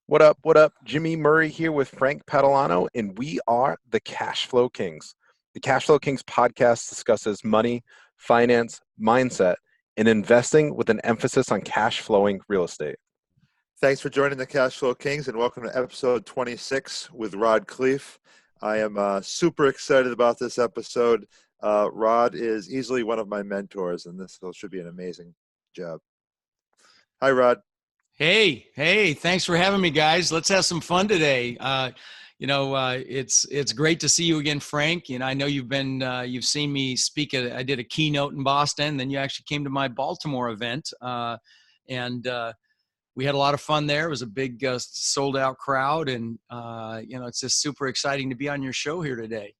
What up? What up? Jimmy Murray here with Frank Padalano, and we are the Cashflow Kings. The Cashflow Kings podcast discusses money, finance, mindset, and investing with an emphasis on cash flowing real estate. Thanks for joining the Cashflow Kings, and welcome to episode 26 with Rod Khleif. I am super excited about this episode. Rod is easily one of my mentors, and this should be an amazing job. Hi, Rod. Hey, thanks for having me, guys. Let's have some fun today. It's great to see you again, Frank. I know you've seen me speak I did a keynote in Boston, then you actually came to my Baltimore event, and we had a lot of fun there. It was a big sold out crowd, and it's just super exciting to be on your show here today.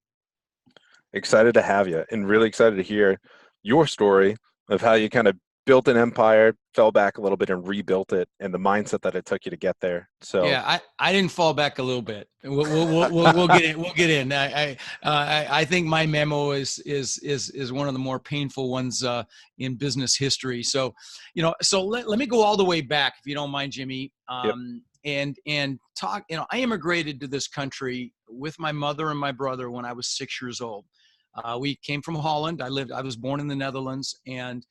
Excited to have you, and really excited to hear your story of how you kind of built an empire, fell back a little bit and rebuilt it, and the mindset that it took you to get there. So yeah, I didn't fall back a little bit. We'll get in. We'll get in. I think my memo is one of the more painful ones in business history. So, let me go all the way back, if you don't mind, Jimmy. And talk. I immigrated to this country with my mother and my brother when I was 6 years old. We came from Holland. I was born in the Netherlands, and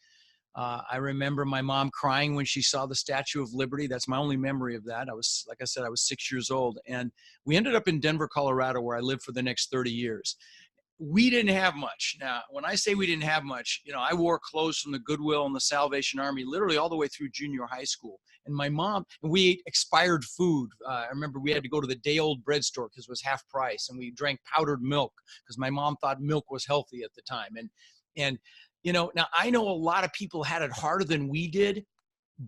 I remember my mom crying when she saw the Statue of Liberty. That's my only memory of that. Like I said, I was 6 years old, and we ended up in Denver, Colorado, where I lived for the next 30 years. We didn't have much. Now, when I say we didn't have much, I wore clothes from the Goodwill and the Salvation Army, literally all the way through junior high school. And my mom, we ate expired food. I remember we had to go to the day-old bread store because it was half price, and we drank powdered milk because my mom thought milk was healthy at the time. And now I know a lot of people had it harder than we did,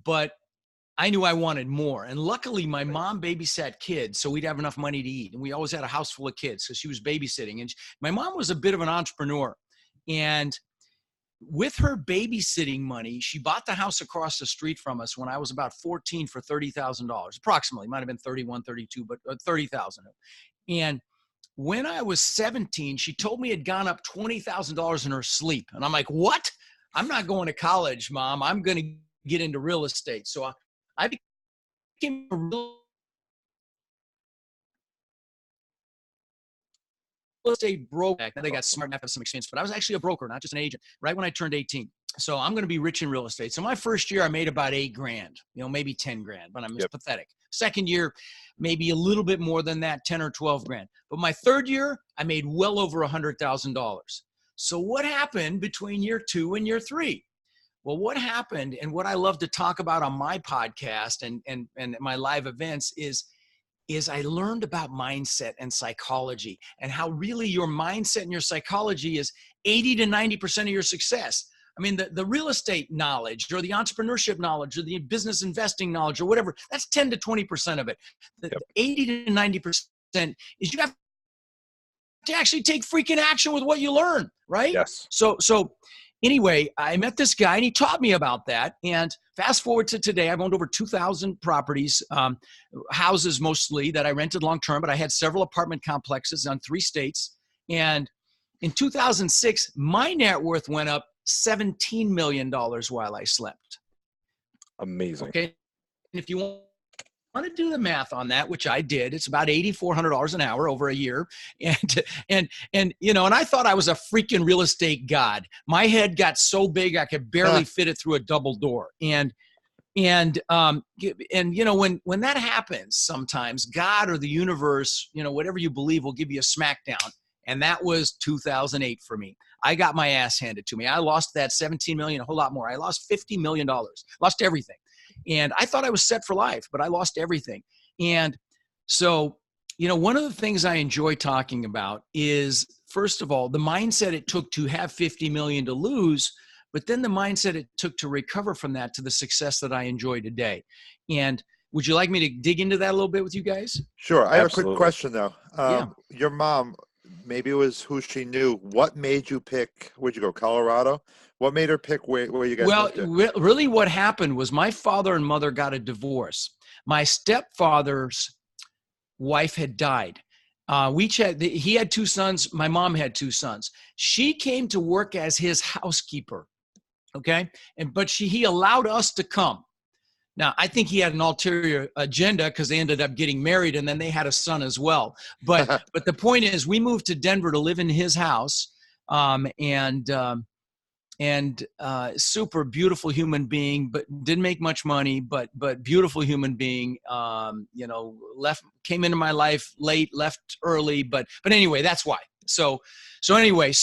but I knew I wanted more. And luckily my mom babysat kids, so we'd have enough money to eat. And we always had a house full of kids, so she was babysitting. And my mom was a bit of an entrepreneur. And with her babysitting money, she bought the house across the street from us when I was about 14 for $30,000, approximately. Might have been 31, 32, but 30,000. And when I was 17, she told me it had gone up $20,000 in her sleep. And I'm like, what? I'm not going to college, Mom. I'm going to get into real estate. So I became a real estate broker. And I got smart enough to have some experience, but I was actually a broker, not just an agent, right when I turned 18. So I'm going to be rich in real estate. So my first year, I made about $8,000, maybe $10,000, but I'm just pathetic. Second year, maybe a little bit more than that, 10 or 12 grand. But my third year, I made well over $100,000. So what happened between year 2 and year 3? Well, what happened, and what I love to talk about on my podcast and my live events is I learned about mindset and psychology, and how really your mindset and your psychology is 80 to 90% of your success. I mean, the real estate knowledge or the entrepreneurship knowledge or the business investing knowledge or whatever, that's 10 to 20% of it. The 80 to 90% is you have to actually take freaking action with what you learn, right? Yes. So anyway, I met this guy and he taught me about that. And fast forward to today, I've owned over 2,000 properties, houses mostly that I rented long-term, but I had several apartment complexes on 3 states. And in 2006, my net worth went up $17 million while I slept. Amazing. Okay. And if you want to do the math on that, which I did, it's about $8,400 an hour over a year. And I thought I was a freaking real estate god. My head got so big, I could barely fit it through a double door. And when that happens, sometimes God or the universe, whatever you believe, will give you a smackdown. And that was 2008 for me. I got my ass handed to me. I lost that 17 million, a whole lot more. I lost $50 million, lost everything. And I thought I was set for life, but I lost everything. And so, one of the things I enjoy talking about is, first of all, the mindset it took to have 50 million to lose, but then the mindset it took to recover from that to the success that I enjoy today. And would you like me to dig into that a little bit with you guys? Sure. I have Absolutely. a quick question though. Your mom, maybe it was who she knew. What made you pick? Where'd you go? Colorado. What made her pick where you guys moved to? Really, what happened was my father and mother got a divorce. My stepfather's wife had died. He had 2 sons. My mom had 2 sons. She came to work as his housekeeper. Okay, but he allowed us to come. Now, I think he had an ulterior agenda because they ended up getting married and then they had a son as well. But the point is, we moved to Denver to live in his house, and super beautiful human being, but didn't make much money, but beautiful human being. Came into my life late, left early, but anyway, that's why. So anyway,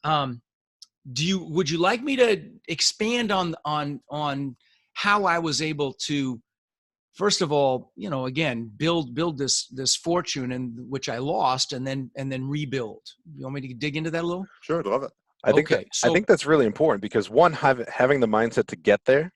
would you like me to expand on how I was able to, first of all, again, build this fortune, and which I lost, and then rebuild? You want me to dig into that a little? Sure, I'd love it. I think that's really important, because one, having the mindset to get there,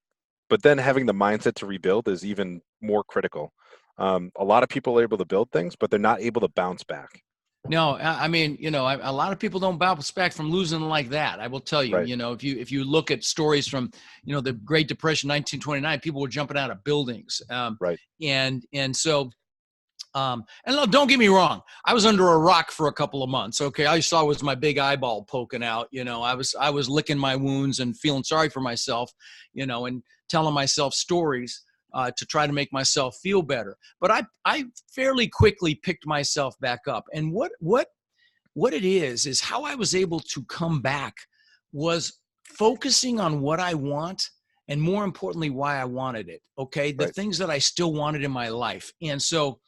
but then having the mindset to rebuild is even more critical. A lot of people are able to build things, but they're not able to bounce back. No, I mean, a lot of people don't bounce back from losing like that. I will tell you, Right. If you look at stories from, the Great Depression, 1929, people were jumping out of buildings. Right. And so, and don't get me wrong, I was under a rock for a couple of months. Okay. All you saw was my big eyeball poking out. I was licking my wounds and feeling sorry for myself, and telling myself stories to try to make myself feel better. But I fairly quickly picked myself back up. And what it is how I was able to come back was focusing on what I want, and more importantly, why I wanted it. Okay. The Right. things that I still wanted in my life. And so,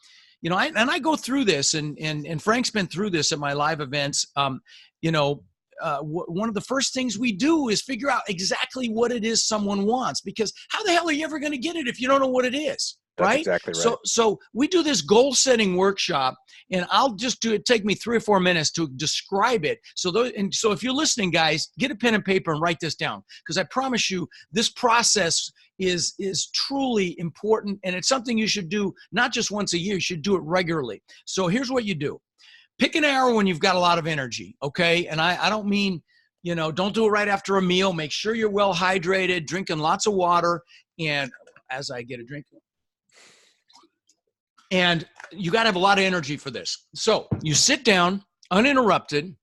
I go through this, and Frank's been through this at my live events. One of the first things we do is figure out exactly what it is someone wants, because how the hell are you ever going to get it if you don't know what it is? That's right? exactly right. So we do this goal setting workshop, and I'll just take me 3 or 4 minutes to describe it. So if you're listening, guys, get a pen and paper and write this down, because I promise you this process is truly important, and it's something you should do not just once a year. You should do it regularly. So here's what you do. Pick an hour when you've got a lot of energy, okay? And I don't mean, don't do it right after a meal. Make sure you're well hydrated, drinking lots of water, and as I get a drink. And you got to have a lot of energy for this. So you sit down uninterrupted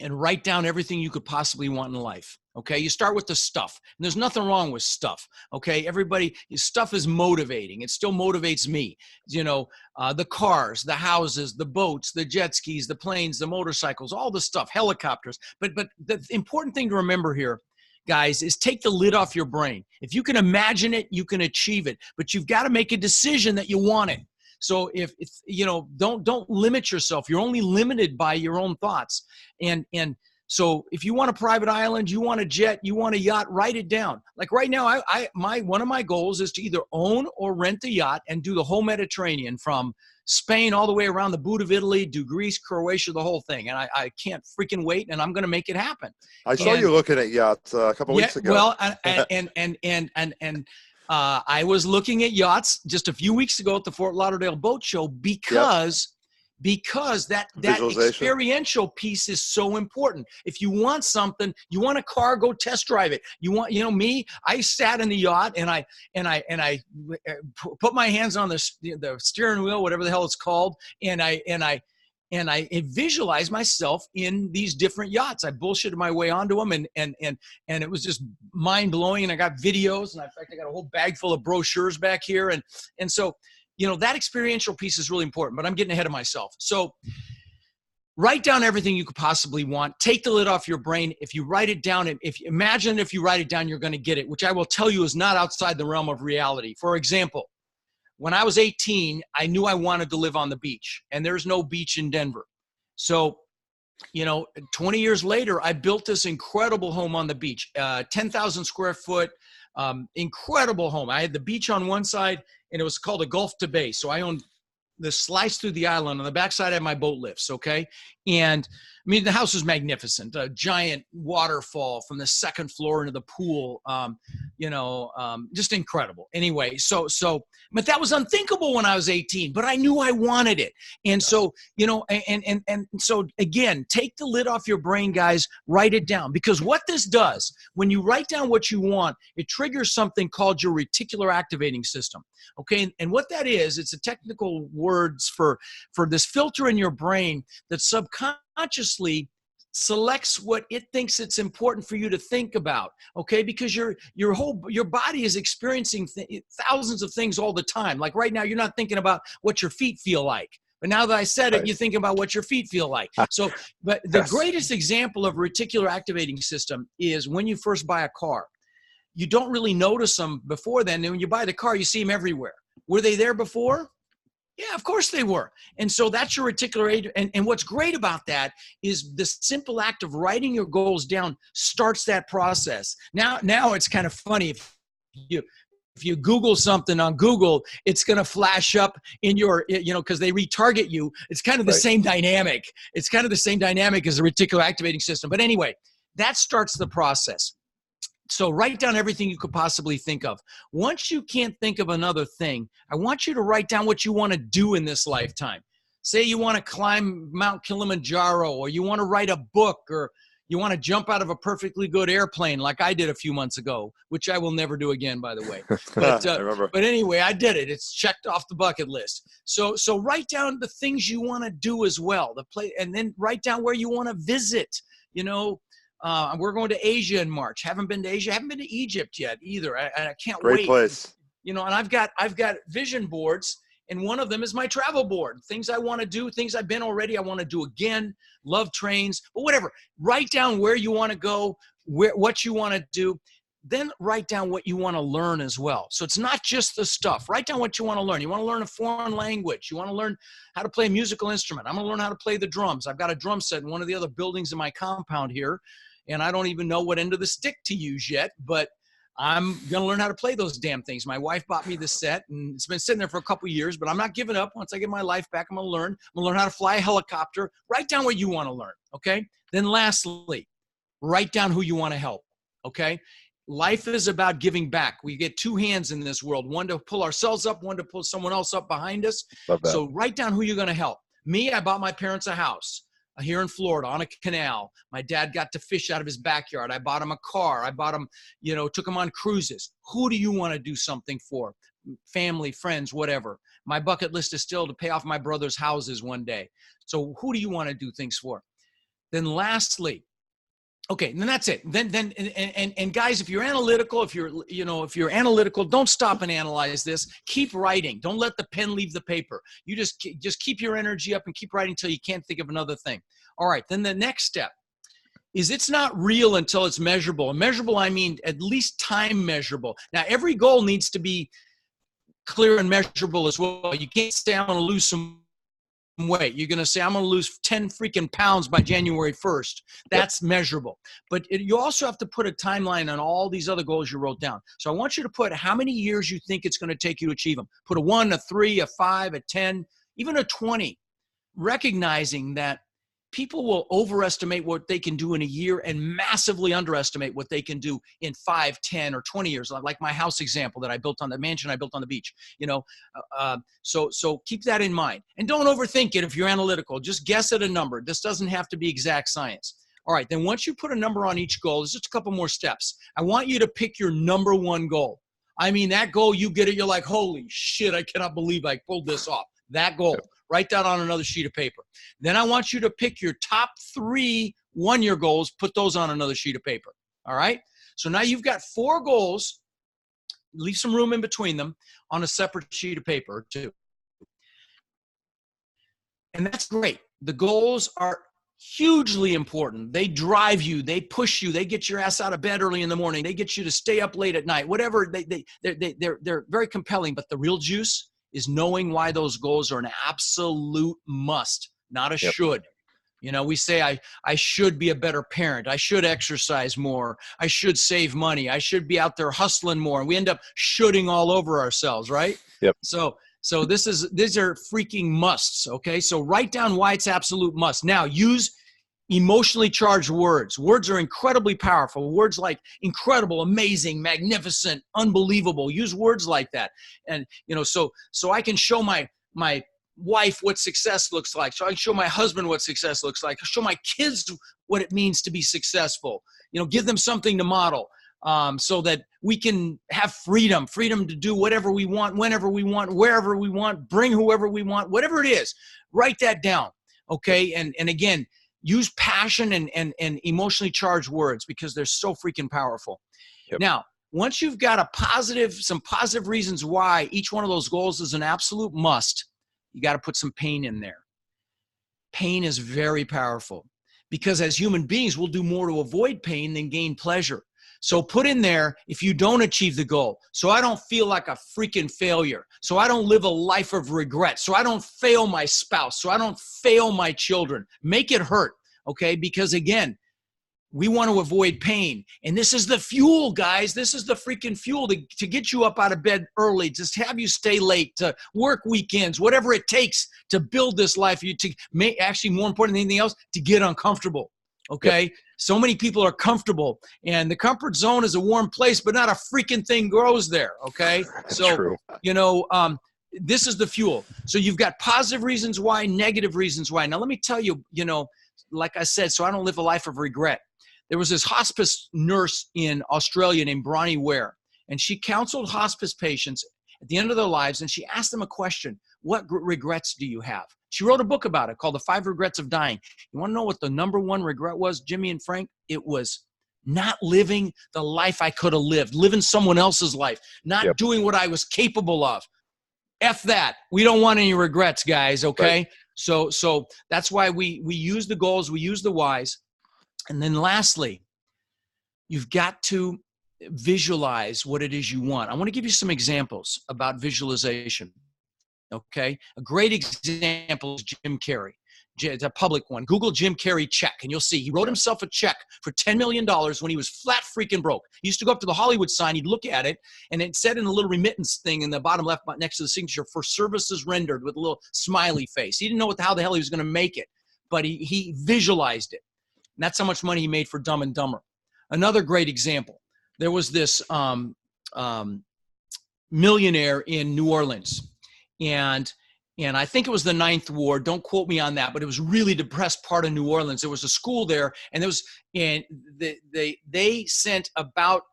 and write down everything you could possibly want in life. Okay. You start with the stuff, and there's nothing wrong with stuff. Okay. Stuff is motivating. It still motivates me. The cars, the houses, the boats, the jet skis, the planes, the motorcycles, all the stuff, helicopters. But the important thing to remember here, guys, is take the lid off your brain. If you can imagine it, you can achieve it, but you've got to make a decision that you want it. So if don't limit yourself. You're only limited by your own thoughts. And so if you want a private island, you want a jet, you want a yacht, write it down. Like right now, one of my goals is to either own or rent a yacht and do the whole Mediterranean, from Spain all the way around the boot of Italy, do Greece, Croatia, the whole thing. And I can't freaking wait, and I'm going to make it happen. I saw you looking at yachts a couple weeks ago. Well, I was looking at yachts just a few weeks ago at the Fort Lauderdale Boat Show, because that experiential piece is so important. If you want something, you want a car, go test drive it. You want, me, I sat in the yacht and I put my hands on the steering wheel, whatever the hell it's called, and I visualized myself in these different yachts. I bullshitted my way onto them, and it was just mind blowing. And I got videos, and in fact, I got a whole bag full of brochures back here. And so, that experiential piece is really important, but I'm getting ahead of myself. So write down everything you could possibly want. Take the lid off your brain. If you write it down, if you write it down, you're going to get it, which I will tell you is not outside the realm of reality. For example, when I was 18, I knew I wanted to live on the beach, and there's no beach in Denver. So, 20 years later, I built this incredible home on the beach, 10,000 square foot, incredible home. I had the beach on one side, and it was called a Gulf to Bay. So I owned the slice through the island. On the backside, I had my boat lifts. Okay. And the house was magnificent, a giant waterfall from the second floor into the pool, just incredible. Anyway, but that was unthinkable when I was 18, but I knew I wanted it. And so, and so again, take the lid off your brain, guys, write it down, because what this does, when you write down what you want, it triggers something called your reticular activating system. Okay. And what that is, it's a technical words for this filter in your brain that subconsciously selects what it thinks it's important for you to think about, okay? Because your body is experiencing thousands of things all the time. Like right now, you're not thinking about what your feet feel like. But now that I said it, Right. you're thinking about what your feet feel like. So, but the Yes. greatest example of reticular activating system is when you first buy a car. You don't really notice them before then. And when you buy the car, you see them everywhere. Were they there before? Yeah, of course they were. And so that's your reticular. And what's great about that is the simple act of writing your goals down starts that process. Now it's kind of funny. If you Google something on Google, it's going to flash up in your, because they retarget you. It's kind of the same dynamic. It's kind of the same dynamic as the reticular activating system. But anyway, that starts the process. So write down everything you could possibly think of. Once you can't think of another thing, I want you to write down what you want to do in this lifetime. Say you want to climb Mount Kilimanjaro, or you want to write a book, or you want to jump out of a perfectly good airplane like I did a few months ago, which I will never do again, by the way. But, I remember. But anyway, I did it. It's checked off the bucket list. So write down the things you want to do as well, and then write down where you want to visit. We're going to Asia in March. Haven't been to Asia. Haven't been to Egypt yet either. I can't wait. Great place. And I've got vision boards, and one of them is my travel board. Things I want to do, things I've been already, I want to do again. Love trains, but whatever. Write down where you want to go, what you want to do. Then write down what you want to learn as well. So it's not just the stuff. Write down what you want to learn. You want to learn a foreign language. You want to learn how to play a musical instrument. I'm going to learn how to play the drums. I've got a drum set in one of the other buildings in my compound here, and I don't even know what end of the stick to use yet, but I'm going to learn how to play those damn things. My wife bought me the set, and it's been sitting there for a couple of years, but I'm not giving up. Once I get my life back, I'm going to learn. I'm going to learn how to fly a helicopter. Write down what you want to learn, okay? Then lastly, write down who you want to help, okay? Life is about giving back. We get two hands in this world, one to pull ourselves up, one to pull someone else up behind us. Love that. So write down who you're going to help. Me, I bought my parents a house here in Florida on a canal. My dad got to fish out of his backyard. I bought him a car. I bought him, took him on cruises. Who do you want to do something for? Family, friends, whatever. My bucket list is still to pay off my brother's houses one day. So who do you want to do things for? Then lastly, okay, then that's it. Then guys, if you're analytical, if you're analytical, don't stop and analyze this. Keep writing. Don't let the pen leave the paper. You just keep your energy up and keep writing until you can't think of another thing. All right, then the next step is it's not real until it's measurable. And measurable, I mean at least time measurable. Now, every goal needs to be clear and measurable as well. You can't say I'm going to lose some weight. You're going to say, I'm going to lose 10 freaking pounds by January 1st. That's measurable. But you also have to put a timeline on all these other goals you wrote down. So I want you to put how many years you think it's going to take you to achieve them. Put a 1, a 3, a 5, a 10, even a 20, recognizing that people will overestimate what they can do in a year and massively underestimate what they can do in 5, 10, or 20 years. Like my house example that I built on the mansion I built on the beach, So keep that in mind. And don't overthink it if you're analytical. Just guess at a number. This doesn't have to be exact science. All right, then once you put a number on each goal, there's just a couple more steps. I want you to pick your number one goal. I mean, that goal, you get it, you're like, holy shit, I cannot believe I pulled this off. That goal. Write that on another sheet of paper. Then I want you to pick your top 3 one-year goals, put those on another sheet of paper. All right? So now you've got 4 goals. Leave some room in between them on a separate sheet of paper or 2. And that's great. The goals are hugely important. They drive you. They push you. They get your ass out of bed early in the morning. They get you to stay up late at night. Whatever. They're very compelling. But the real juice is knowing why those goals are an absolute must, not a should. We say, I should be a better parent. I should exercise more. I should save money. I should be out there hustling more. And we end up shoulding all over ourselves, right? Yep. So these are freaking musts, okay? So write down why it's absolute must. Now, use emotionally charged words. Words are incredibly powerful. Words like incredible, amazing, magnificent, unbelievable. Use words like that. And, so I can show my wife what success looks like. So I can show my husband what success looks like. Show my kids what it means to be successful. Give them something to model, so that we can have freedom to do whatever we want, whenever we want, wherever we want, bring whoever we want, whatever it is. Write that down. Okay. And again, use passion and emotionally charged words because they're so freaking powerful. Yep. Now, once you've got some positive reasons why each one of those goals is an absolute must, you got to put some pain in there. Pain is very powerful because as human beings, we'll do more to avoid pain than gain pleasure. So put in there, if you don't achieve the goal, so I don't feel like a freaking failure, so I don't live a life of regret, so I don't fail my spouse, so I don't fail my children. Make it hurt, okay? Because again, we want to avoid pain. And this is the fuel, guys. This is the freaking fuel to get you up out of bed early, just have you stay late, to work weekends, whatever it takes to build this life. Actually, more important than anything else, to get uncomfortable, okay? Yep. So many people are comfortable, and the comfort zone is a warm place, but not a freaking thing grows there, okay? So, True. This is the fuel. So you've got positive reasons why, negative reasons why. Now, let me tell you, like I said, so I don't live a life of regret. There was this hospice nurse in Australia named Bronnie Ware, and she counseled hospice patients at the end of their lives, and she asked them a question: what regrets do you have? She wrote a book about it called The 5 Regrets of Dying. You want to know what the number one regret was, Jimmy and Frank? It was not living the life I could have lived, living someone else's life, not doing what I was capable of. F that. We don't want any regrets, guys, okay? Right. So that's why we use the goals, we use the whys. And then lastly, you've got to visualize what it is you want. I want to give you some examples about visualization. Okay. A great example is Jim Carrey. It's a public one. Google Jim Carrey check, and you'll see he wrote himself a check for $10 million when he was flat freaking broke. He used to go up to the Hollywood sign. He'd look at it, and it said in a little remittance thing in the bottom left next to the signature, for services rendered, with a little smiley face. He didn't know how the hell he was going to make it, but he visualized it. And that's how much money he made for Dumb and Dumber. Another great example. There was this millionaire in New Orleans, and I think it was the Ninth Ward. Don't quote me on that, but it was a really depressed part of New Orleans. There was a school there, and they sent about,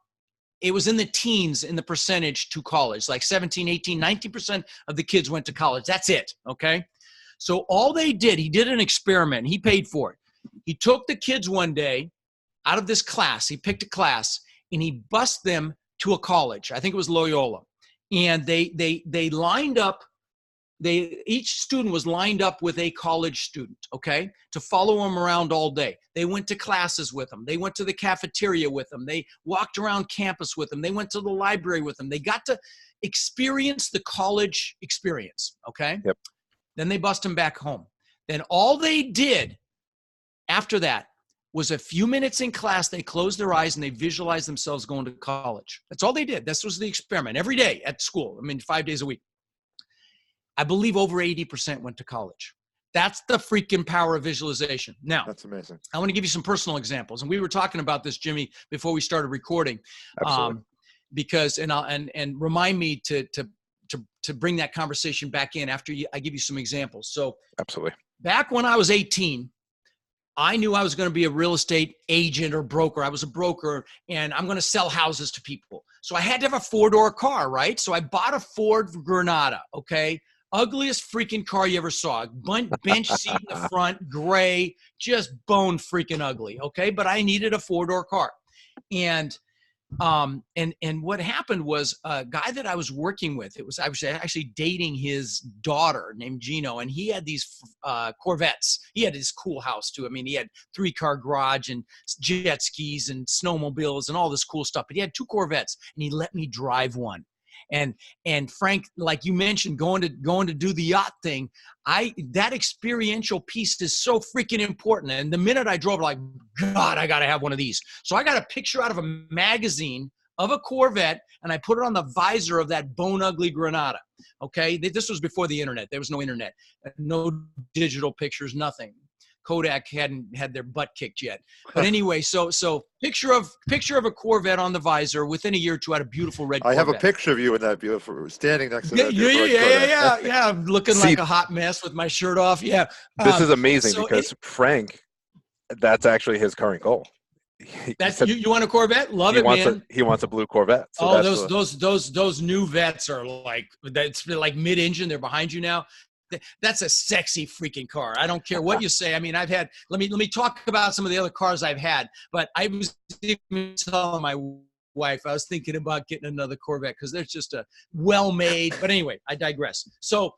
it was in the teens in the percentage to college, like 17, 18, 19% of the kids went to college. That's it, okay? So all they did, he did an experiment. He paid for it. He took the kids one day out of this class. He picked a class, and he bused them to a college. I think it was Loyola. And they lined up. Each student was lined up with a college student, okay, to follow them around all day. They went to classes with them. They went to the cafeteria with them. They walked around campus with them. They went to the library with them. They got to experience the college experience, okay? Yep. Then they bussed them back home. Then all they did after that was a few minutes in class, they closed their eyes and they visualized themselves going to college. That's all they did. This was the experiment every day at school. 5 days a week. I believe over 80% went to college. That's the freaking power of visualization. Now, that's amazing. I want to give you some personal examples. And we were talking about this, Jimmy, before we started recording. Absolutely. Because, and remind me to bring that conversation back in after I give you some examples. So absolutely. Back when I was 18, I knew I was going to be a real estate agent or broker. I was a broker, and I'm going to sell houses to people. So I had to have a 4-door car, right? So I bought a Ford Granada, okay? Ugliest freaking car you ever saw. Bench seat in the front, gray, just bone freaking ugly, okay? But I needed a 4-door car. And what happened was a guy that I was working with, I was actually dating his daughter named Gino, and he had these Corvettes. He had this cool house too. I mean, he had 3-car garage and jet skis and snowmobiles and all this cool stuff, but he had 2 Corvettes, and he let me drive one. And Frank, like you mentioned, going to do the yacht thing, that experiential piece is so freaking important. And the minute I drove, like, God, I got to have one of these. So I got a picture out of a magazine of a Corvette, and I put it on the visor of that bone ugly Granada. Okay. This was before the internet. There was no internet, no digital pictures, nothing. Kodak hadn't had their butt kicked yet. But anyway, so picture of a Corvette on the visor. Within a year or two, I had a beautiful red Corvette. I have a picture of you in that beautiful, standing next to that. Yeah. I'm looking like a hot mess with my shirt off. Yeah. This is amazing because Frank, that's actually his current goal. You want a Corvette? Love it, man. He wants a blue Corvette. So those new vets are like, that's like mid-engine. They're behind you now. that's a sexy freaking car. I don't care what you say. I mean, I've had, let me talk about some of the other cars I've had, but I was even telling my wife, I was thinking about getting another Corvette because they're just a well-made, but anyway, I digress. So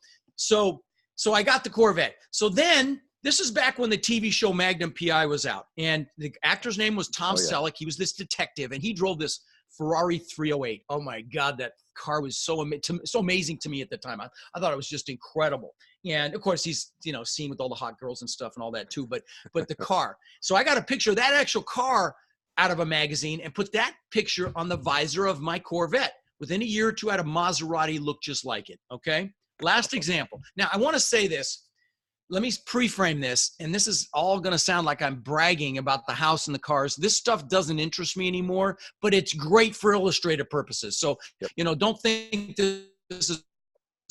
I got the Corvette. So then this is back when the TV show Magnum PI was out, and the actor's name was Tom Selleck. He was this detective, and he drove this Ferrari 308. Oh my God, that car was so amazing to me at the time. I thought it was just incredible. And of course, he's seen with all the hot girls and stuff and all that too. But the car. So I got a picture of that actual car out of a magazine and put that picture on the visor of my Corvette. Within a year or two, I had a Maserati look just like it. Okay. Last example. Now I want to say this. Let me pre-frame this, and this is all going to sound like I'm bragging about the house and the cars. This stuff doesn't interest me anymore, but it's great for illustrative purposes. So, don't think this is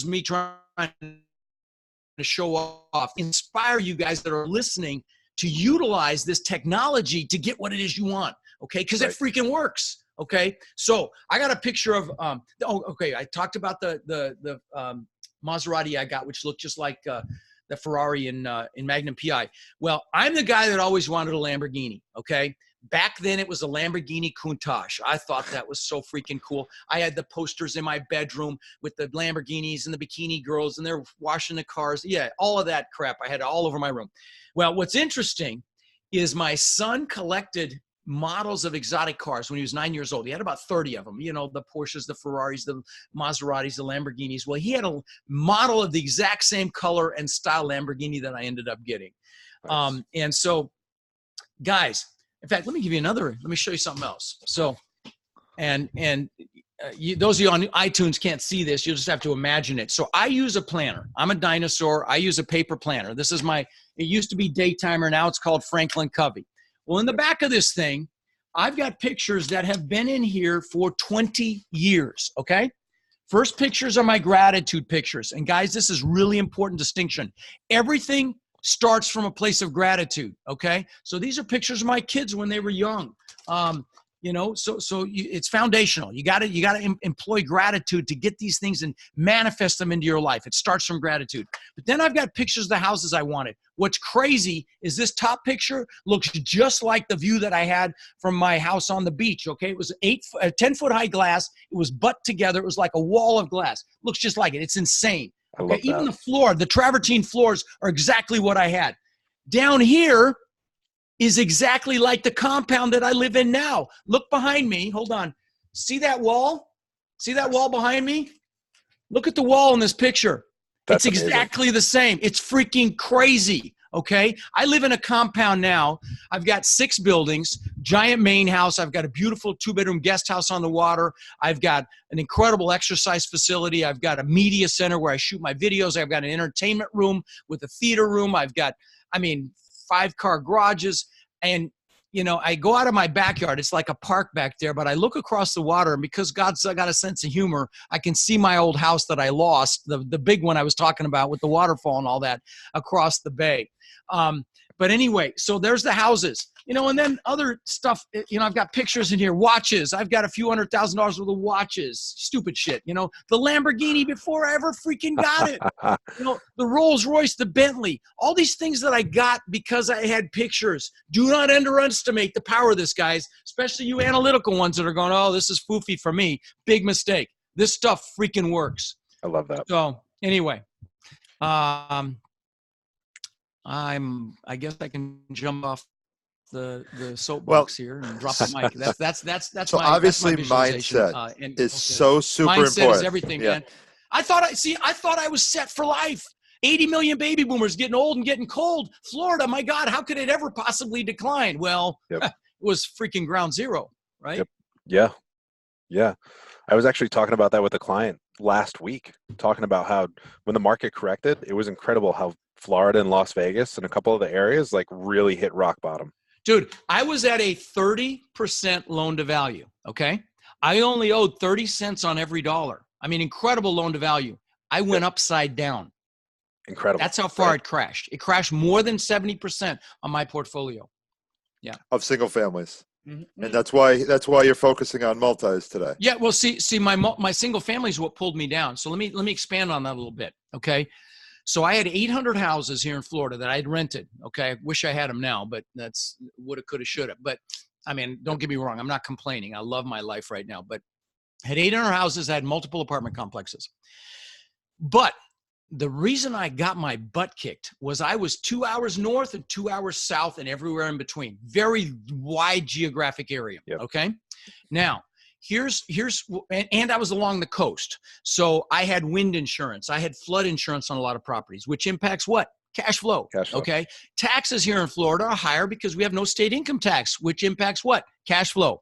me trying to show off. Inspire you guys that are listening to utilize this technology to get what it is you want, okay? Because it freaking works, okay? So I got a picture of, I talked about the Maserati I got, which looked just like the Ferrari in Magnum PI. Well, I'm the guy that always wanted a Lamborghini, okay? Back then, it was a Lamborghini Countach. I thought that was so freaking cool. I had the posters in my bedroom with the Lamborghinis and the bikini girls, and they're washing the cars. Yeah, all of that crap. I had it all over my room. Well, what's interesting is my son collected models of exotic cars when he was 9 years old. He had about 30 of them, the Porsches, the Ferraris, the Maseratis, the Lamborghinis. Well, he had a model of the exact same color and style Lamborghini that I ended up getting. Nice. And so, guys, in fact, let me show you something else. So, those of you on iTunes can't see this. You'll just have to imagine it. So I use a planner. I'm a dinosaur. I use a paper planner. This is it used to be Daytimer. Now it's called Franklin Covey. Well, in the back of this thing, I've got pictures that have been in here for 20 years, okay? First pictures are my gratitude pictures. And guys, this is really important distinction. Everything starts from a place of gratitude, okay? So these are pictures of my kids when they were young. It's foundational. You got to employ gratitude to get these things and manifest them into your life. It starts from gratitude. But then I've got pictures of the houses I wanted. What's crazy is this top picture looks just like the view that I had from my house on the beach. Okay, it was 10-foot high glass. It was butt together. It was like a wall of glass. Looks just like it. It's insane. Okay, even the floor, the travertine floors are exactly what I had. Down here is exactly like the compound that I live in now. Look behind me. Hold on. See that wall? See that wall behind me? Look at the wall in this picture. It's exactly the same. It's freaking crazy. Okay. I live in a compound now. I've got 6 buildings, giant main house. I've got a beautiful 2-bedroom guest house on the water. I've got an incredible exercise facility. I've got a media center where I shoot my videos. I've got an entertainment room with a theater room. I've got, 5-car garages. And, I go out of my backyard. It's like a park back there, but I look across the water, and because God's got a sense of humor, I can see my old house that I lost, the big one I was talking about with the waterfall and all that across the bay. But anyway, so there's the houses, and then other stuff, I've got pictures in here, watches. I've got a few $100,000 worth of watches, stupid shit, the Lamborghini before I ever freaking got it, the Rolls Royce, the Bentley, all these things that I got because I had pictures. Do not underestimate the power of this, guys, especially you analytical ones that are going, oh, this is foofy for me. Big mistake. This stuff freaking works. I love that. So anyway, I guess I can jump off the soapbox here and drop the mic. That's so my, obviously that's my mindset is so super mindset important. Is everything, man. I thought I was set for life. 80 million baby boomers getting old and getting cold. Florida, my God, how could it ever possibly decline? Well, it was freaking ground zero, right? Yep. Yeah. I was actually talking about that with a client last week, talking about how when the market corrected, it was incredible how Florida and Las Vegas and a couple of the areas really hit rock bottom. Dude, I was at a 30% loan to value. Okay. I only owed 30 cents on every dollar. Incredible loan to value. I went upside down. Incredible. That's how far it crashed. It crashed more than 70% on my portfolio. Yeah. Of single families. Mm-hmm. And that's why you're focusing on multis today. Yeah. Well, see, my single family is what pulled me down. So let me expand on that a little bit. Okay. So I had 800 houses here in Florida that I'd rented. Okay. I wish I had them now, but that's woulda, coulda, shoulda. But I mean, don't get me wrong. I'm not complaining. I love my life right now, but I had 800 houses. I had multiple apartment complexes. But the reason I got my butt kicked was I was 2 hours north and 2 hours south and everywhere in between. Very wide geographic area. Yep. Okay. Now, and I was along the coast. So I had wind insurance. I had flood insurance on a lot of properties, which impacts what? Cash flow. Cash flow. Okay. Taxes here in Florida are higher because we have no state income tax, which impacts what? Cash flow.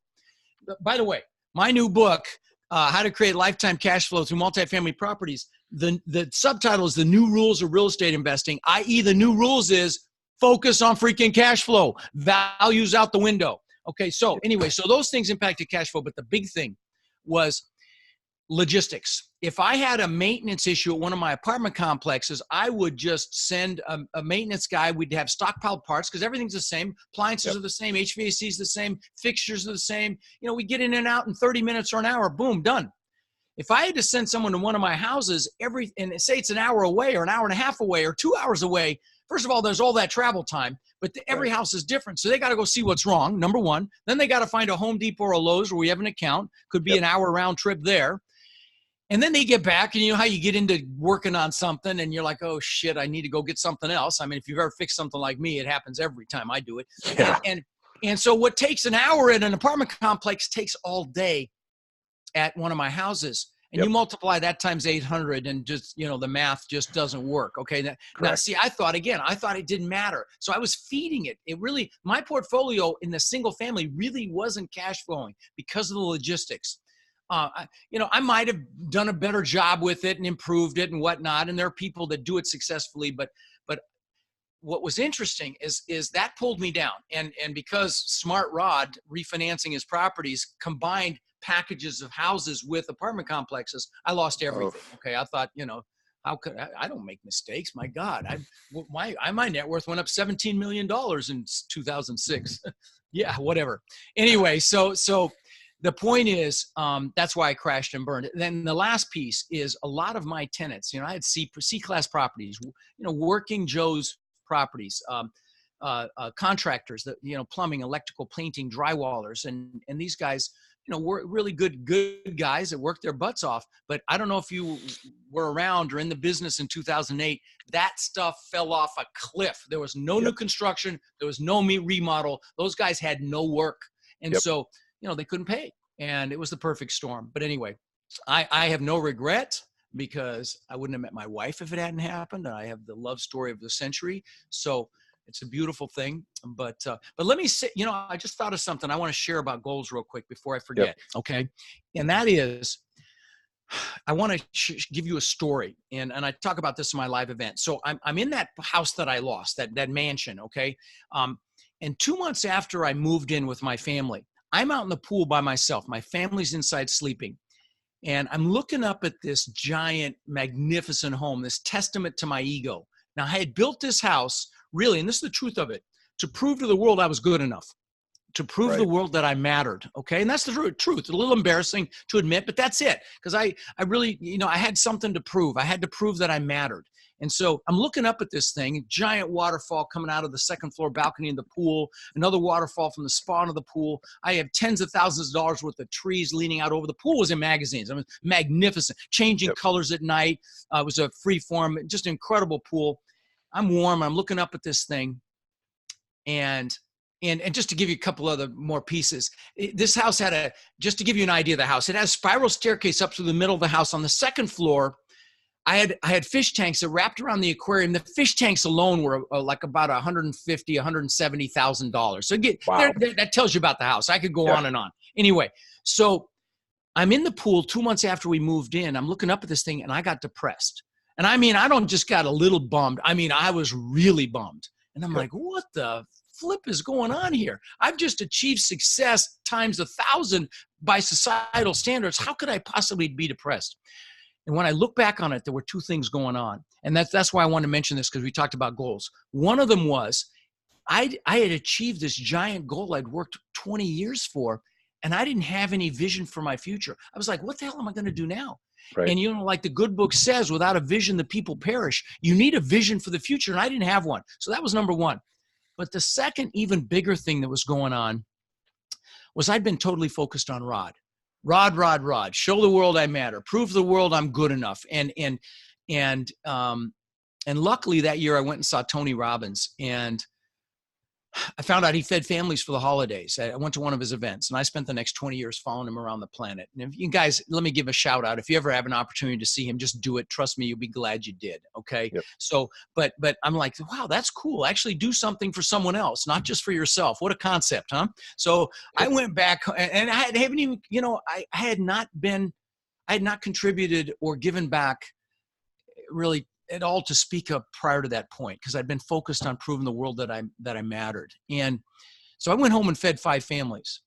By the way, my new book, How to Create Lifetime Cash Flow Through Multifamily Properties, the subtitle is The New Rules of Real Estate Investing, i.e. the new rules is focus on freaking cash flow, values out the window. Okay, so anyway, so those things impacted cash flow, but the big thing was logistics. If I had a maintenance issue at one of my apartment complexes, I would just send a maintenance guy. We'd have stockpiled parts because everything's the same. Appliances are the same. HVAC is the same. Fixtures are the same. You know, we get in and out in 30 minutes or an hour. Boom, done. If I had to send someone to one of my houses and say it's an hour away or an hour and a half away or 2 hours away, first of all, there's all that travel time, but every house is different. So they got to go see what's wrong, number one. Then they got to find a Home Depot or a Lowe's where we have an account. Could be an hour round trip there. And then they get back, and you know how you get into working on something and you're like, oh shit, I need to go get something else. I mean, if you've ever fixed something like me, it happens every time I do it. Yeah. And so what takes an hour at an apartment complex takes all day at one of my houses. And you multiply that times 800 and just, you know, the math just doesn't work. Okay. Now see, I thought it didn't matter. So I was feeding it. My portfolio in the single family really wasn't cash flowing because of the logistics. I might have done a better job with it and improved it and whatnot. And there are people that do it successfully, but what was interesting is that pulled me down. And because Smart Rod refinancing his properties combined packages of houses with apartment complexes, I lost everything. Okay. I thought, how could I don't make mistakes. My God, my net worth went up $17 million in 2006. Yeah, whatever. Anyway, so the point is, that's why I crashed and burned. Then the last piece is a lot of my tenants, I had C-class properties, working Joe's properties, contractors that, plumbing, electrical, painting, drywallers. And these guys, were really good guys that worked their butts off. But I don't know if you were around or in the business in 2008, that stuff fell off a cliff. There was no new construction. There was no remodel. Those guys had no work. And so, they couldn't pay, and it was the perfect storm. But anyway, I have no regret because I wouldn't have met my wife if it hadn't happened. I have the love story of the century. So it's a beautiful thing. But let me say, I just thought of something I want to share about goals real quick before I forget. Okay. And that is, I want to give you a story. And I talk about this in my live event. So I'm in that house that I lost, that mansion. Okay. And 2 months after I moved in with my family, I'm out in the pool by myself. My family's inside sleeping. And I'm looking up at this giant, magnificent home, this testament to my ego. Now, I had built this house, really, and this is the truth of it, to prove to the world I was good enough, to prove to the world that I mattered, okay? And that's the truth. A little embarrassing to admit, but that's it. Because I really, I had something to prove. I had to prove that I mattered. And so I'm looking up at this thing, giant waterfall coming out of the second floor balcony in the pool, another waterfall from the spawn of the pool. I have tens of thousands of dollars worth of trees leaning out over. The pool was in magazines. I mean, magnificent, changing colors at night. It was a free form, just incredible pool. I'm warm. I'm looking up at this thing. And just to give you a couple other more pieces, this house just to give you an idea of the house, it has a spiral staircase up through the middle of the house. On the second floor, I had fish tanks that wrapped around the aquarium. The fish tanks alone were like about $150,000, $170,000. So that tells you about the house. I could go on and on. Anyway, so I'm in the pool 2 months after we moved in. I'm looking up at this thing and I got depressed. And I mean, I don't just got a little bummed. I mean, I was really bummed. And I'm like, what the flip is going on here? I've just achieved success times 1,000 by societal standards. How could I possibly be depressed? And when I look back on it, there were two things going on. And that's why I wanted to mention this, because we talked about goals. One of them was I had achieved this giant goal I'd worked 20 years for, and I didn't have any vision for my future. I was like, what the hell am I going to do now? Right. And, like the good book says, without a vision, the people perish. You need a vision for the future. And I didn't have one. So that was number one. But the second, even bigger thing that was going on was I'd been totally focused on Rod. Rod. Show the world I matter. Prove the world I'm good enough. And luckily that year I went and saw Tony Robbins, and I found out he fed families for the holidays. I went to one of his events, and I spent the next 20 years following him around the planet. And if you guys, let me give a shout out. If you ever have an opportunity to see him, just do it. Trust me, you'll be glad you did. Okay. Yep. So, but I'm like, wow, that's cool. Actually do something for someone else, not just for yourself. What a concept, huh? So I went back, and I haven't even, I had not contributed or given back really at all to speak of prior to that point, because I'd been focused on proving the world that I mattered. And so I went home and fed 5 families.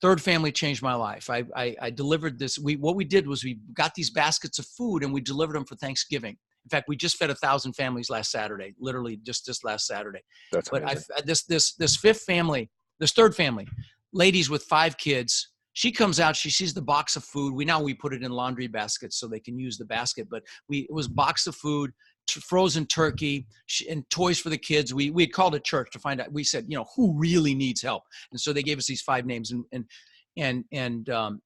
Third family changed my life. I delivered this. What we did was we got these baskets of food and we delivered them for Thanksgiving. In fact, we just fed 1,000 families last Saturday, literally just this last Saturday. That's but amazing. This third family, ladies with 5 kids. She comes out, she sees the box of food. We put it in laundry baskets so they can use the basket, but it was box of food, frozen turkey, and toys for the kids. We had called a church to find out. We said, who really needs help? And so they gave us these 5 names, and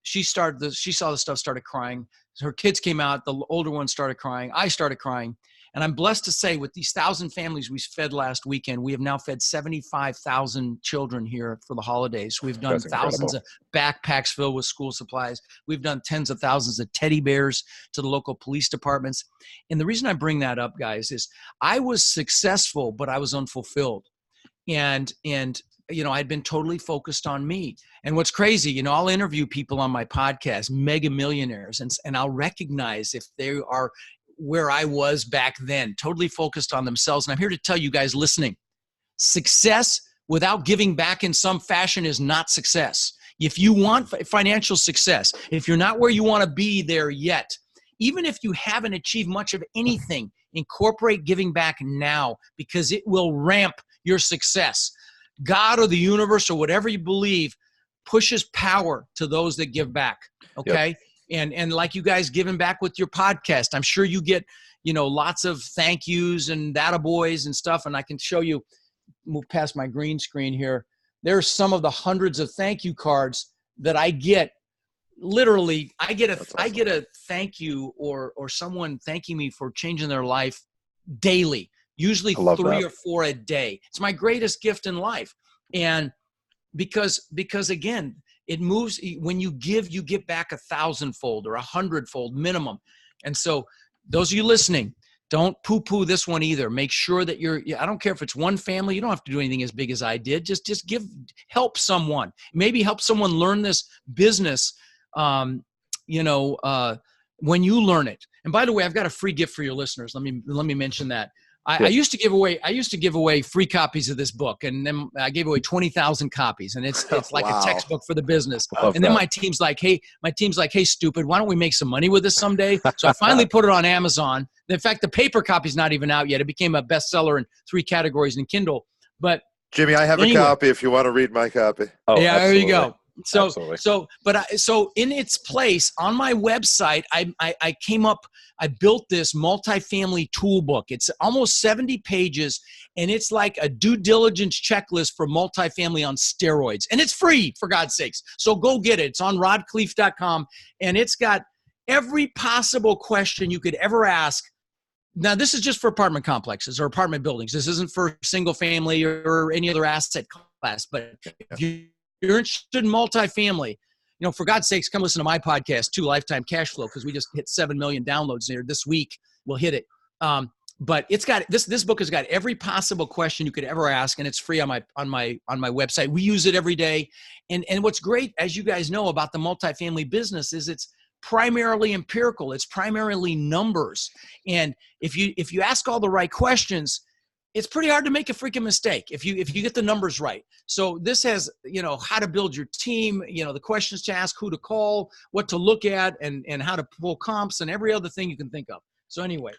she saw the stuff, started crying. Her kids came out, the older one started crying. I started crying. And I'm blessed to say, with these 1,000 families we fed last weekend, we have now fed 75,000 children here for the holidays. We've done thousands of backpacks filled with school supplies. We've done tens of thousands of teddy bears to the local police departments. And the reason I bring that up, guys, is I was successful, but I was unfulfilled. And I'd been totally focused on me. And what's crazy, I'll interview people on my podcast, mega millionaires, and I'll recognize if they are where I was back then, totally focused on themselves. And I'm here to tell you guys listening, success without giving back in some fashion is not success. If you want financial success, if you're not where you want to be there yet, even if you haven't achieved much of anything, incorporate giving back now, because it will ramp your success. God or the universe or whatever you believe pushes power to those that give back. Okay. Yep. And like you guys giving back with your podcast, I'm sure you get, lots of thank yous and attaboys and stuff. And I can show you, move past my green screen here. There's some of the hundreds of thank you cards that I get. Literally, I get a thank you or someone thanking me for changing their life daily, usually 3 or 4 a day. It's my greatest gift in life. And because again, it moves. When you give, you get back 1,000-fold or 100-fold minimum. And so those of you listening, don't poo-poo this one either. Make sure that I don't care if it's one family. You don't have to do anything as big as I did. Just help someone. Maybe help someone learn this business, when you learn it. And by the way, I've got a free gift for your listeners. Let me mention that. I used to give away free copies of this book, and then I gave away 20,000 copies, and it's like Wow. a textbook for the business. And then my team's like, hey, stupid, why don't we make some money with this someday? So I finally put it on Amazon. In fact, the paper copy's not even out yet. It became a bestseller in 3 categories in Kindle. But Jimmy, I have a copy if you want to read my copy. Oh, yeah, absolutely. there you go. So Absolutely. So in its place on my website, I built this multifamily toolbook. It's almost 70 pages, and it's like a due diligence checklist for multifamily on steroids. And it's free, for God's sakes. So go get it. It's on rodkhleif.com, and it's got every possible question you could ever ask. Now, this is just for apartment complexes or apartment buildings. This isn't for single family or any other asset class. But if you're interested in multifamily, for God's sakes, come listen to my podcast too, Lifetime Cashflow, because we just hit 7 million downloads there this week. We'll hit it. But it's got this book has got every possible question you could ever ask, and it's free on my website. We use it every day. And what's great, as you guys know, about the multifamily business is it's primarily empirical. It's primarily numbers. And if you ask all the right questions, it's pretty hard to make a freaking mistake if you get the numbers right. So this has, how to build your team, the questions to ask, who to call, what to look at, and how to pull comps and every other thing you can think of. So anyway,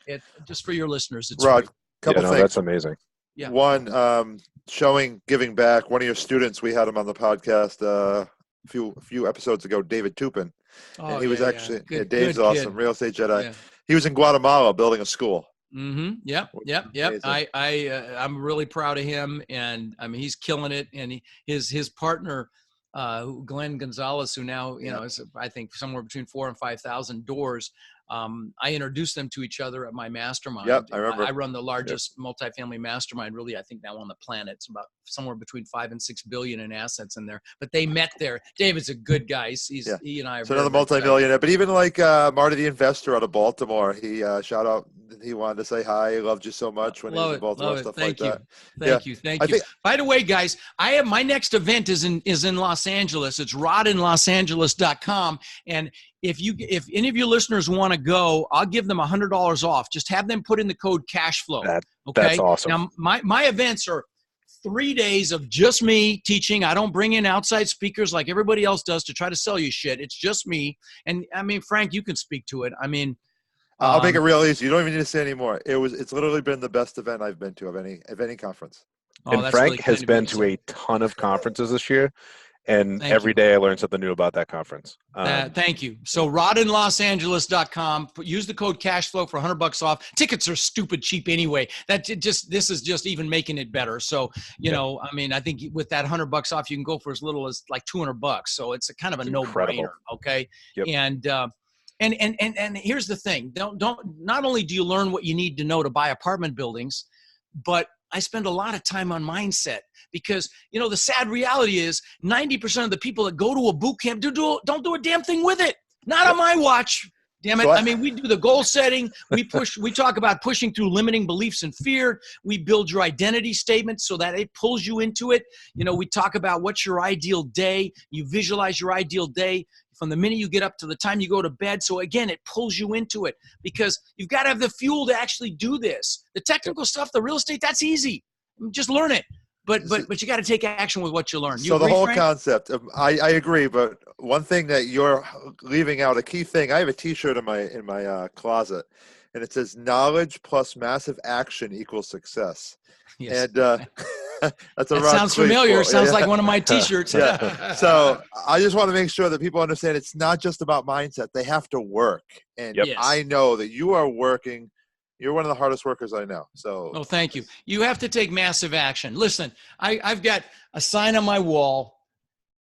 just for your listeners, it's Rod, free. couple things. That's amazing. Yeah. One, showing giving back. One of your students, we had him on the podcast few episodes ago, David Tupin. And Oh he was yeah, actually, good, Dave's good awesome, kid. real estate Jedi. Yeah. He was in Guatemala building a school. Mm-hmm. Yep. Which Yep. is Yep. amazing. I'm really proud of him, and I mean he's killing it. And his partner, Glenn Gonzalez, who now is I think somewhere between 4,000 and 5,000 doors. I introduced them to each other at my mastermind. Yep, I remember. I run the largest multifamily mastermind, really, I think now on the planet. It's about somewhere between 5 and 6 billion in assets in there. But they met there. David's a good guy. He and I are so very, another very good. multimillionaire. But even like Marty the investor out of Baltimore, he shout out. He wanted to say hi. He loved you so much when he was in Baltimore, stuff like that. Thank you. By the way, guys, I have my next event is in Los Angeles. It's rodinlosangeles.com. And if any of your listeners want to go, I'll give them $100 off. Just have them put in the code Cashflow. Okay. That's awesome. Now my events are 3 days of just me teaching. I don't bring in outside speakers like everybody else does to try to sell you shit. It's just me. And I mean, Frank, you can speak to it. I mean, I'll make it real easy. You don't even need to say anymore. It's literally been the best event I've been to of any conference. And Frank really has been to a ton of conferences this year, and every day I learn something new about that conference. Thank you. So rodinlosangeles.com. Use the code Cashflow for $100 off. Tickets are stupid cheap anyway. This is just even making it better. So I mean, I think with that $100 off, you can go for as little as like $200. So it's a kind of a no-brainer. Okay. Yep. And here's the thing. Not only do you learn what you need to know to buy apartment buildings, but I spend a lot of time on mindset because, the sad reality is 90% of the people that go to a boot camp don't do a damn thing with it. Not on my watch. Damn it. I mean, we do the goal setting. We talk about pushing through limiting beliefs and fear. We build your identity statement so that it pulls you into it. We talk about what's your ideal day. You visualize your ideal day from the minute you get up to the time you go to bed. So again, it pulls you into it because you've got to have the fuel to actually do this. The technical stuff, the real estate, that's easy. Just learn it. But you got to take action with what you learn. So the whole concept, I agree. But one thing that you're leaving out, a key thing, I have a T-shirt in my closet, and it says "Knowledge plus massive action equals success." Yes. And that's a that Rod sounds Khleif familiar. quote. Sounds like one of my T-shirts. Yeah. So I just want to make sure that people understand it's not just about mindset; they have to work. And I know that you are working. You're one of the hardest workers I know. So. Oh, thank you. You have to take massive action. Listen, I've got a sign on my wall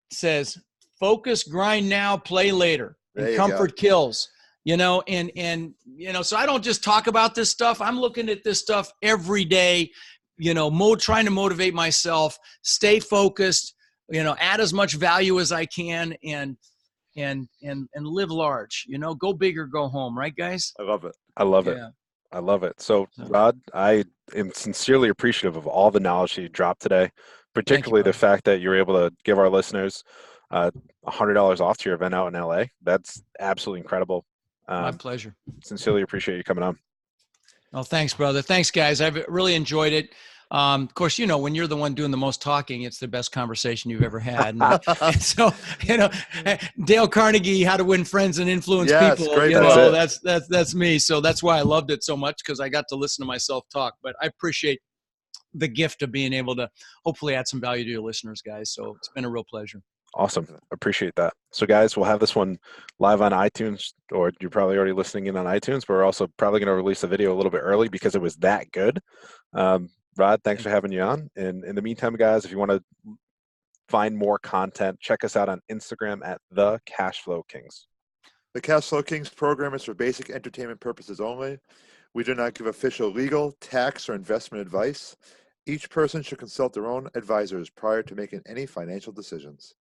that says, focus, grind now, play later. And comfort kills, and so I don't just talk about this stuff. I'm looking at this stuff every day, trying to motivate myself, stay focused, add as much value as I can and live large, go big or go home. Right, guys? I love it. I love it. I love it. So, Rod, I am sincerely appreciative of all the knowledge that you dropped today, particularly the fact that you're able to give our listeners $100 off to your event out in LA. That's absolutely incredible. My pleasure. Sincerely appreciate you coming on. Oh, thanks, brother. Thanks, guys. I've really enjoyed it. Of course, when you're the one doing the most talking, it's the best conversation you've ever had. And so, Dale Carnegie, How to Win Friends and Influence People. Great. That's me. So that's why I loved it so much, because I got to listen to myself talk. But I appreciate the gift of being able to hopefully add some value to your listeners, guys. So it's been a real pleasure. Awesome. Appreciate that. So guys, we'll have this one live on iTunes, or you're probably already listening in on iTunes, but we're also probably going to release the video a little bit early because it was that good. Rod, thanks for having you on. And in the meantime, guys, if you want to find more content, check us out on Instagram at the Cashflow Kings. The Cashflow Kings program is for basic entertainment purposes only. We do not give official legal, tax, or investment advice. Each person should consult their own advisors prior to making any financial decisions.